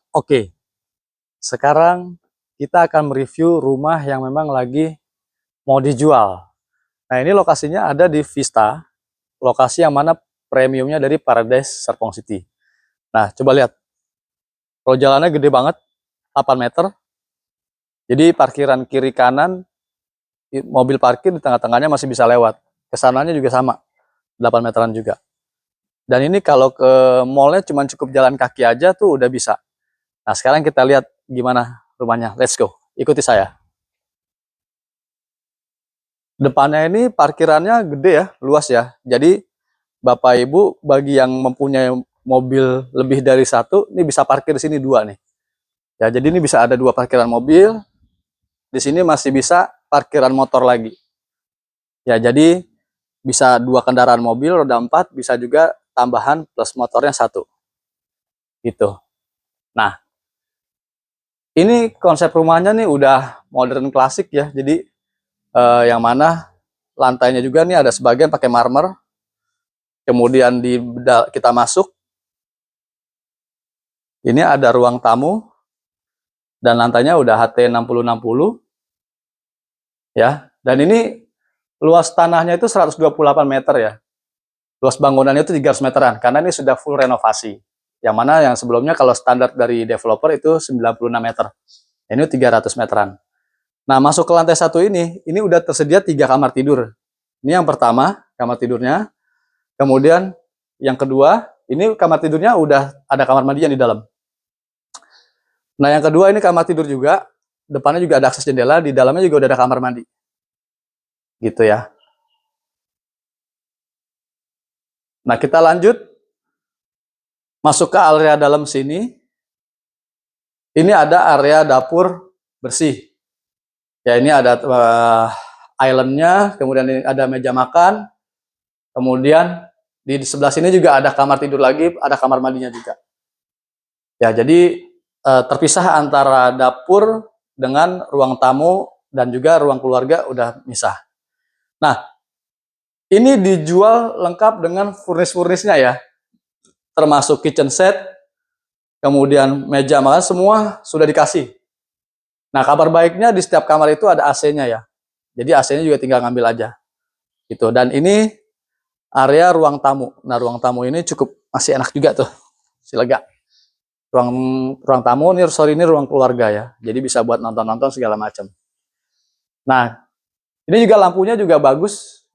Oke, sekarang kita akan mereview rumah yang memang lagi mau dijual. Nah, ini lokasinya ada di Vista, lokasi yang mana premiumnya dari Paradise Serpong City. Nah, coba lihat. Kalau jalannya gede banget, 8 meter. Jadi parkiran kiri kanan, mobil parkir di tengah-tengahnya masih bisa lewat. Kesananya juga sama, 8 meteran juga. Dan ini kalau ke mallnya cuma cukup jalan kaki aja tuh udah bisa. Nah, sekarang kita lihat gimana rumahnya. Let's go, ikuti saya. Depannya ini parkirannya gede ya, luas ya. Jadi Bapak Ibu bagi yang mempunyai mobil lebih dari satu, ini bisa parkir di sini dua nih. Ya, jadi ini bisa ada dua parkiran mobil. Di sini masih bisa parkiran motor lagi. Ya, jadi bisa dua kendaraan mobil roda 4, bisa juga tambahan plus motornya satu. Gitu. Nah, ini konsep rumahnya nih udah modern klasik ya. Jadi yang mana lantainya juga nih ada sebagian pakai marmer. Kemudian kita masuk, ini ada ruang tamu dan lantainya udah HT 60-60 ya. Dan ini luas tanahnya itu 128 meter ya. Luas bangunannya itu 300 meteran karena ini sudah full renovasi. Yang mana yang sebelumnya kalau standar dari developer itu 96 meter. Ini 300 meteran. Nah, masuk ke lantai satu ini udah tersedia 3 kamar tidur. Ini yang pertama, kamar tidurnya. Kemudian yang kedua, ini kamar tidurnya udah ada kamar mandinya di dalam. Nah, yang kedua ini kamar tidur juga. Depannya juga ada akses jendela, di dalamnya juga udah ada kamar mandi. Gitu ya. Nah, kita lanjut masuk ke area dalam sini. Ini ada area dapur bersih. Ya, ini ada islandnya, kemudian ini ada meja makan, kemudian di sebelah sini juga ada kamar tidur lagi, ada kamar mandinya juga. Ya, jadi terpisah antara dapur dengan ruang tamu dan juga ruang keluarga udah misah. Nah, ini dijual lengkap dengan furnish-furnishnya ya, termasuk kitchen set, kemudian meja makan, semua sudah dikasih. Nah, kabar baiknya di setiap kamar itu ada AC-nya ya. Jadi AC-nya juga tinggal ngambil aja. Gitu. Dan ini area ruang tamu. Nah, ruang tamu ini cukup masih enak juga tuh. Si lega. Ruang ruang tamu ini, sorry, ini ruang keluarga ya. Jadi bisa buat nonton-nonton segala macam. Nah, ini juga lampunya juga bagus.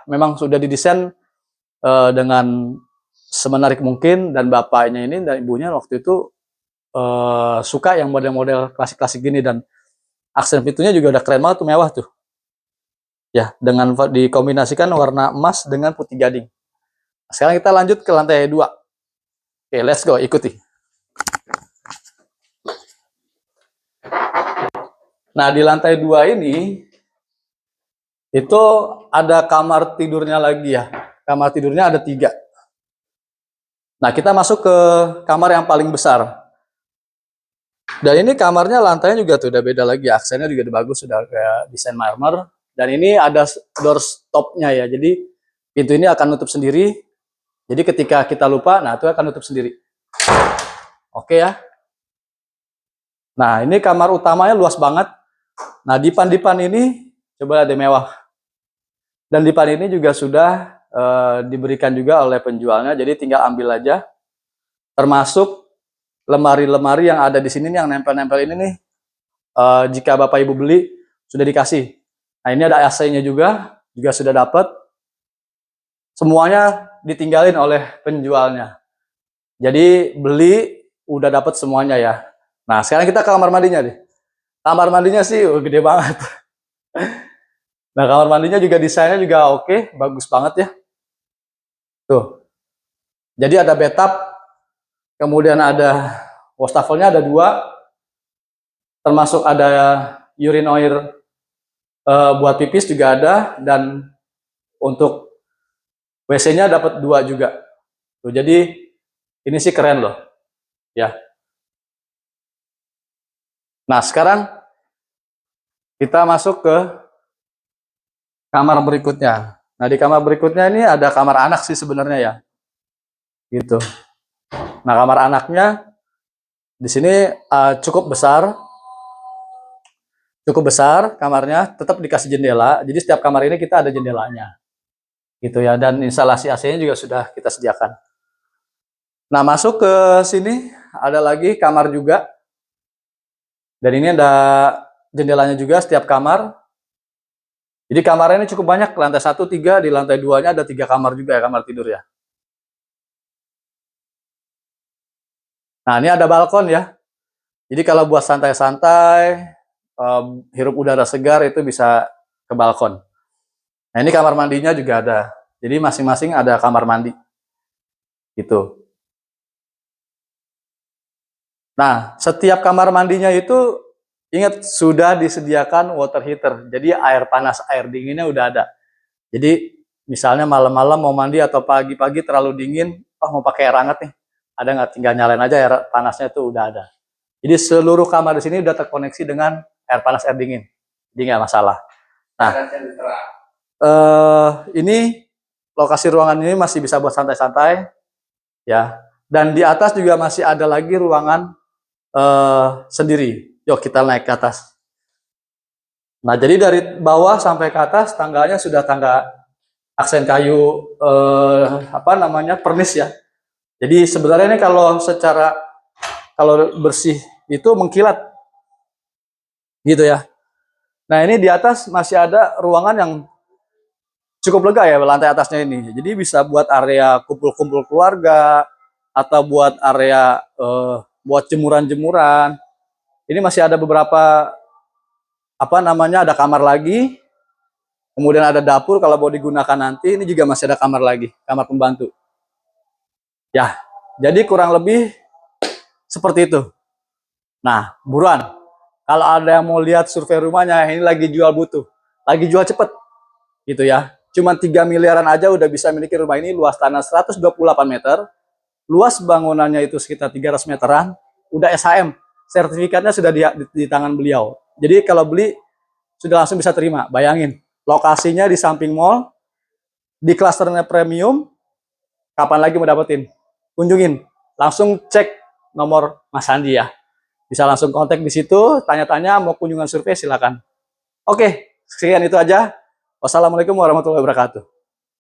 Memang sudah didesain dengan semenarik mungkin, dan bapaknya ini dan ibunya waktu itu suka yang model-model klasik-klasik gini, dan aksen pintunya juga udah keren banget tuh, mewah tuh. Ya, dengan dikombinasikan warna emas dengan putih gading. Sekarang kita lanjut ke lantai 2. Oke, let's go, ikuti. Nah, di lantai 2 ini itu ada kamar tidurnya lagi ya. Kamar tidurnya ada 3. Nah, kita masuk ke kamar yang paling besar. Dan ini kamarnya lantainya juga tuh udah beda lagi, aksennya juga udah bagus, sudah kayak desain marmer. Dan ini ada door stopnya ya, jadi pintu ini akan nutup sendiri. Jadi ketika kita lupa, nah itu akan nutup sendiri. Oke ya. Nah, ini kamar utamanya luas banget. Nah, dipan-dipan ini coba ada mewah. Dan dipan ini juga sudah diberikan juga oleh penjualnya, jadi tinggal ambil aja. Termasuk lemari-lemari yang ada di sini nih, yang nempel-nempel ini nih, jika Bapak Ibu beli sudah dikasih. Nah, ini ada AC-nya juga sudah dapat. Semuanya ditinggalin oleh penjualnya. Jadi beli udah dapat semuanya ya. Nah, sekarang kita ke kamar mandinya deh. Kamar mandinya sih gede banget. Nah, kamar mandinya juga desainnya juga oke, bagus banget ya. Tuh. Jadi ada bathtub, kemudian ada wastafelnya ada 2, termasuk ada urinoir buat pipis juga ada, dan untuk WC-nya dapat 2 juga. Tuh, jadi ini sih keren loh, ya. Nah, sekarang kita masuk ke kamar berikutnya. Nah, di kamar berikutnya ini ada kamar anak sih sebenarnya ya. Gitu. Nah, kamar anaknya Di sini cukup besar kamarnya, tetap dikasih jendela. Jadi setiap kamar ini kita ada jendelanya, gitu ya. Dan instalasi AC-nya juga sudah kita sediakan. Nah, masuk ke sini ada lagi kamar juga. Dan ini ada jendelanya juga setiap kamar. Jadi kamarnya ini cukup banyak, lantai 1 3, di lantai 2-nya ada 3 kamar juga ya, kamar tidur ya. Nah, ini ada balkon ya. Jadi kalau buat santai-santai, hirup udara segar itu bisa ke balkon. Nah, ini kamar mandinya juga ada. Jadi masing-masing ada kamar mandi. Gitu. Nah, setiap kamar mandinya itu ingat sudah disediakan water heater. Jadi air panas, air dinginnya udah ada. Jadi misalnya malam-malam mau mandi atau pagi-pagi terlalu dingin, oh mau pakai air hangat nih. Ada nggak? Tinggal nyalain aja air panasnya itu udah ada. Jadi seluruh kamar di sini udah terkoneksi dengan air panas, air dingin. Jadi nggak masalah. Nah, ini lokasi ruangan ini masih bisa buat santai-santai, ya. Dan di atas juga masih ada lagi ruangan sendiri. Yuk kita naik ke atas. Nah, jadi dari bawah sampai ke atas tangganya sudah tangga aksen kayu apa namanya pernis ya. Jadi sebenarnya ini kalau bersih itu mengkilat gitu ya. Nah, ini di atas masih ada ruangan yang cukup lega ya lantai atasnya ini. Jadi bisa buat area kumpul-kumpul keluarga atau buat area buat jemuran-jemuran. Ini masih ada beberapa apa namanya ada kamar lagi. Kemudian ada dapur kalau mau digunakan nanti. Ini juga masih ada kamar lagi, kamar pembantu. Ya, jadi kurang lebih seperti itu. Nah, buruan. Kalau ada yang mau lihat survei rumahnya, ini lagi jual butuh. Lagi jual cepet. Gitu ya. Cuma 3 miliaran aja udah bisa miliki rumah ini, luas tanah 128 meter. Luas bangunannya itu sekitar 300 meteran. Udah SHM. Sertifikatnya sudah di tangan beliau. Jadi kalau beli, sudah langsung bisa terima. Bayangin, lokasinya di samping mall, di klasternya premium, kapan lagi mau dapetin? Kunjungin, langsung cek nomor Mas Andi ya. Bisa langsung kontak di situ, tanya-tanya mau kunjungan survei silakan. Oke, sekian itu aja. Wassalamualaikum warahmatullahi wabarakatuh.